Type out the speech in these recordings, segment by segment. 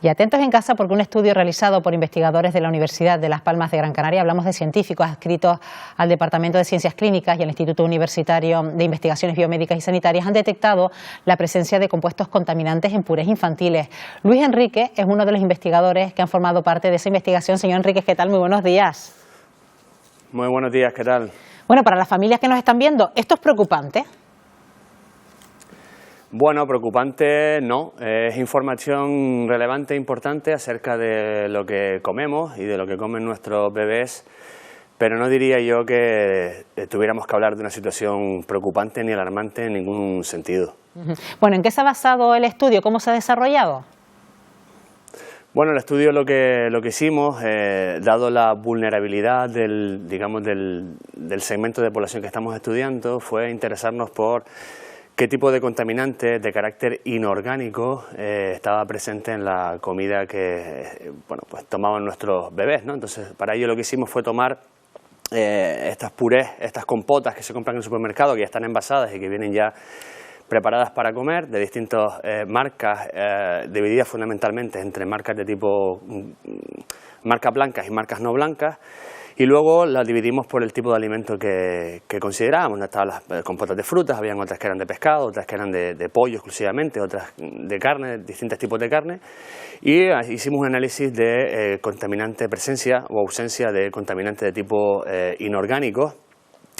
Y atentos en casa porque un estudio realizado por investigadores de la Universidad de Las Palmas de Gran Canaria, hablamos de científicos adscritos al Departamento de Ciencias Clínicas y al Instituto Universitario de Investigaciones Biomédicas y Sanitarias, han detectado la presencia de compuestos contaminantes en purés infantiles. Luis Enrique es uno de los investigadores que han formado parte de esa investigación. Señor Enrique, ¿qué tal? Muy buenos días. Muy buenos días, ¿qué tal? Bueno, para las familias que nos están viendo, ¿esto es preocupante? Bueno, preocupante no, es información relevante e importante acerca de lo que comemos y de lo que comen nuestros bebés, pero no diría yo que tuviéramos que hablar de una situación preocupante ni alarmante en ningún sentido. Bueno, ¿en qué se ha basado el estudio? ¿Cómo se ha desarrollado? Bueno, el estudio lo que hicimos, dado la vulnerabilidad del segmento de población que estamos estudiando, fue interesarnos por qué tipo de contaminante de carácter inorgánico estaba presente en la comida que pues tomaban nuestros bebés, ¿no? Entonces, para ello lo que hicimos fue tomar estas purés, estas compotas que se compran en el supermercado, que ya están envasadas y que vienen ya preparadas para comer, de distintas marcas, divididas fundamentalmente entre marcas de tipo marcas blancas y marcas no blancas. Y luego las dividimos por el tipo de alimento que considerábamos. Estaban las compotas de frutas, habían otras que eran de pescado, otras que eran de pollo exclusivamente, otras de carne, distintos tipos de carne. Y hicimos un análisis de contaminante, presencia o ausencia de contaminantes de tipo inorgánico,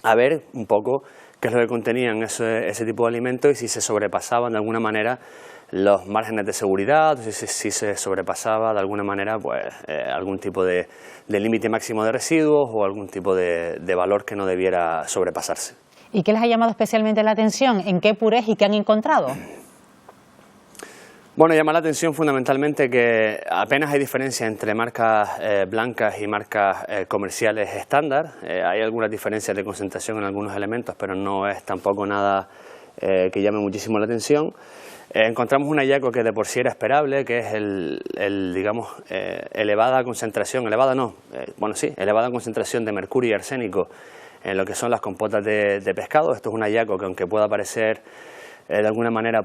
a ver un poco qué es lo que contenían ese tipo de alimentos y si se sobrepasaban de alguna manera los márgenes de seguridad, si se sobrepasaba de alguna manera pues algún tipo de límite máximo de residuos o algún tipo de valor que no debiera sobrepasarse. ¿Y qué les ha llamado especialmente la atención? ¿En qué purés y qué han encontrado? Bueno, llama la atención fundamentalmente que apenas hay diferencia entre marcas blancas y marcas comerciales estándar. Hay algunas diferencias de concentración en algunos elementos, pero no es tampoco nada que llame muchísimo la atención. Encontramos un hallazgo que de por sí era esperable, que es elevada concentración, elevada concentración de mercurio y arsénico en lo que son las compotas de pescado. Esto es un hallazgo que, aunque pueda parecer de alguna manera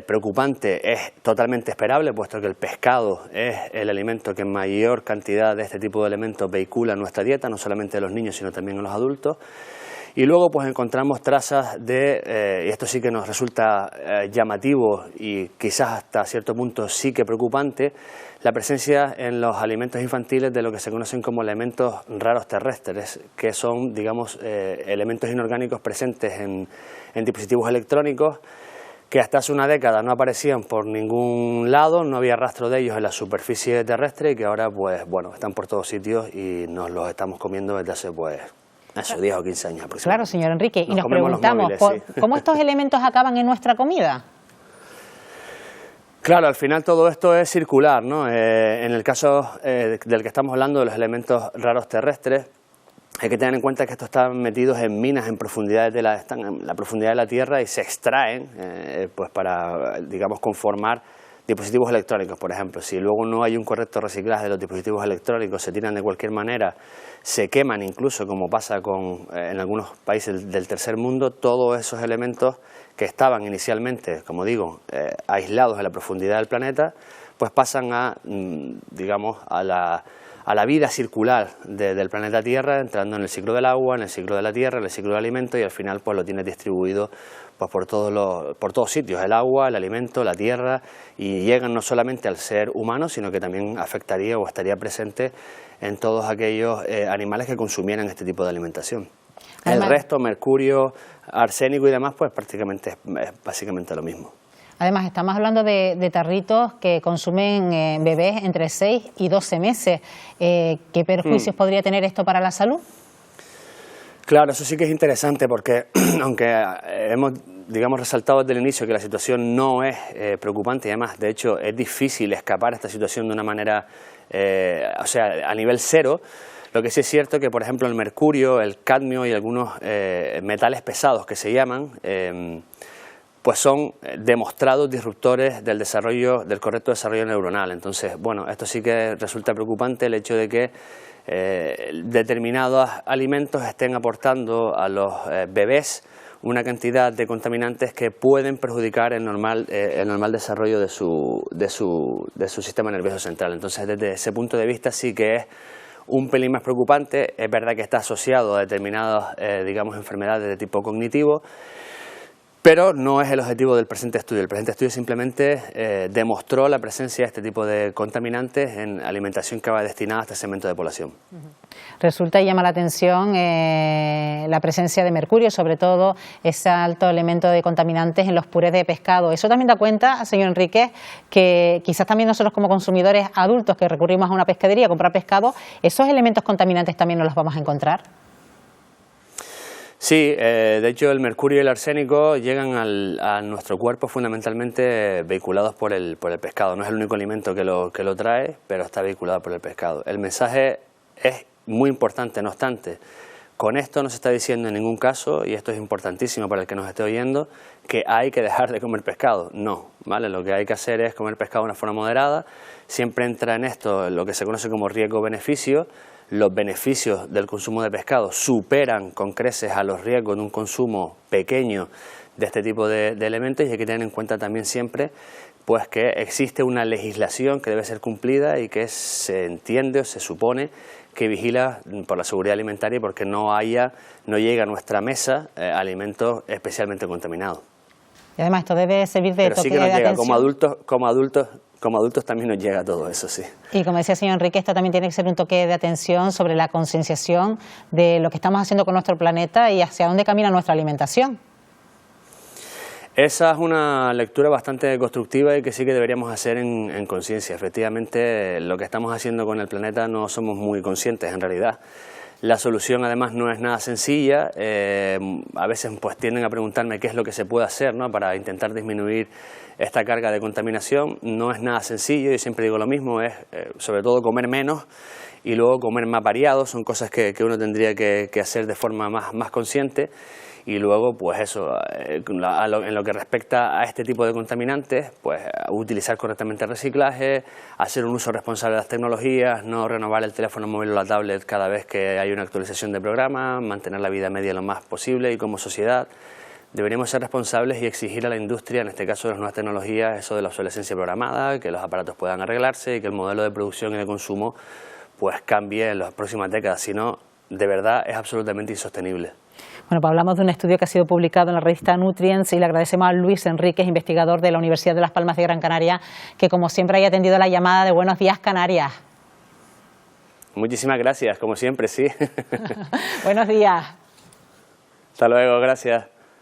preocupante, es totalmente esperable, puesto que el pescado es el alimento que en mayor cantidad de este tipo de elementos vehicula en nuestra dieta, no solamente en los niños sino también en los adultos. Y luego pues encontramos trazas y esto sí que nos resulta llamativo y quizás hasta cierto punto sí que preocupante, la presencia en los alimentos infantiles de lo que se conocen como elementos raros terrestres, que son, elementos inorgánicos presentes en dispositivos electrónicos que hasta hace una década no aparecían por ningún lado, no había rastro de ellos en la superficie terrestre y que ahora están por todos sitios y nos los estamos comiendo desde hace 10 o 15 años aproximadamente. Claro, señor Enrique, y nos preguntamos, ¿cómo estos elementos acaban en nuestra comida? Claro, al final todo esto es circular, ¿no? En el caso del que estamos hablando, de los elementos raros terrestres, hay que tener en cuenta que estos están metidos en minas en están en la profundidad de la Tierra y se extraen para, conformar dispositivos electrónicos, por ejemplo. Si luego no hay un correcto reciclaje de los dispositivos electrónicos, se tiran de cualquier manera, se queman incluso, como pasa en algunos países del tercer mundo, todos esos elementos que estaban inicialmente, como digo, aislados en la profundidad del planeta, pues pasan a la vida circular del planeta Tierra, entrando en el ciclo del agua, en el ciclo de la tierra, en el ciclo del alimento, y al final pues lo tienes distribuido por todos sitios, el agua, el alimento, la tierra, y llegan no solamente al ser humano, sino que también afectaría o estaría presente en todos aquellos animales que consumieran este tipo de alimentación. Además, el resto, mercurio, arsénico y demás, pues prácticamente es básicamente lo mismo. Además, estamos hablando de tarritos que consumen bebés entre 6 y 12 meses. ¿Qué perjuicios podría tener esto para la salud? Claro, eso sí que es interesante porque aunque hemos resaltado desde el inicio que la situación no es preocupante y además, de hecho, es difícil escapar a esta situación de una manera, a nivel cero. Lo que sí es cierto es que, por ejemplo, el mercurio, el cadmio y algunos metales pesados que se llaman, pues son demostrados disruptores del correcto desarrollo neuronal. Entonces, esto sí que resulta preocupante, el hecho de que determinados alimentos estén aportando a los bebés una cantidad de contaminantes que pueden perjudicar el normal desarrollo de su sistema nervioso central. Entonces, desde ese punto de vista sí que es un pelín más preocupante. Es verdad que está asociado a determinadas enfermedades de tipo cognitivo, pero no es el objetivo del presente estudio. El presente estudio simplemente demostró la presencia de este tipo de contaminantes en alimentación que va destinada a este segmento de población. Resulta y llama la atención la presencia de mercurio, sobre todo ese alto elemento de contaminantes en los purés de pescado. Eso también da cuenta, señor Enríquez, que quizás también nosotros como consumidores adultos que recurrimos a una pescadería a comprar pescado, ¿esos elementos contaminantes también nos los vamos a encontrar? Sí, de hecho el mercurio y el arsénico llegan a nuestro cuerpo fundamentalmente vehiculados por el pescado. No es el único alimento que lo trae, pero está vehiculado por el pescado. El mensaje es muy importante, no obstante. Con esto no se está diciendo en ningún caso, y esto es importantísimo para el que nos esté oyendo, que hay que dejar de comer pescado. No, ¿vale? Lo que hay que hacer es comer pescado de una forma moderada. Siempre entra en esto lo que se conoce como riesgo-beneficio. Los beneficios del consumo de pescado superan con creces a los riesgos de un consumo pequeño de este tipo de elementos, y hay que tener en cuenta también siempre pues que existe una legislación que debe ser cumplida y que se entiende o se supone que vigila por la seguridad alimentaria y porque no llega a nuestra mesa alimentos especialmente contaminados. Y además esto debe servir de toque de atención. Como adultos también nos llega todo eso, sí. Y como decía el señor Enrique, esto también tiene que ser un toque de atención sobre la concienciación de lo que estamos haciendo con nuestro planeta y hacia dónde camina nuestra alimentación. Esa es una lectura bastante constructiva y que sí que deberíamos hacer en conciencia. Efectivamente, lo que estamos haciendo con el planeta no somos muy conscientes en realidad. La solución además no es nada sencilla. A veces pues tienden a preguntarme qué es lo que se puede hacer, ¿no?, para intentar disminuir esta carga de contaminación. No es nada sencillo, yo siempre digo lo mismo, es sobre todo comer menos y luego comer más variado. Son cosas que uno tendría que hacer de forma más consciente. Y luego, pues eso, en lo que respecta a este tipo de contaminantes, pues utilizar correctamente el reciclaje, hacer un uso responsable de las tecnologías, no renovar el teléfono móvil o la tablet cada vez que hay una actualización de programa, mantener la vida media lo más posible, y como sociedad deberíamos ser responsables y exigir a la industria, en este caso de las nuevas tecnologías, eso de la obsolescencia programada, que los aparatos puedan arreglarse y que el modelo de producción y de consumo pues cambie en las próximas décadas, si no, de verdad es absolutamente insostenible. Bueno, pues hablamos de un estudio que ha sido publicado en la revista Nutrients y le agradecemos a Luis Enríquez, investigador de la Universidad de Las Palmas de Gran Canaria, que como siempre haya atendido la llamada de Buenos Días Canarias. Muchísimas gracias, como siempre, sí. Buenos días. Hasta luego, gracias.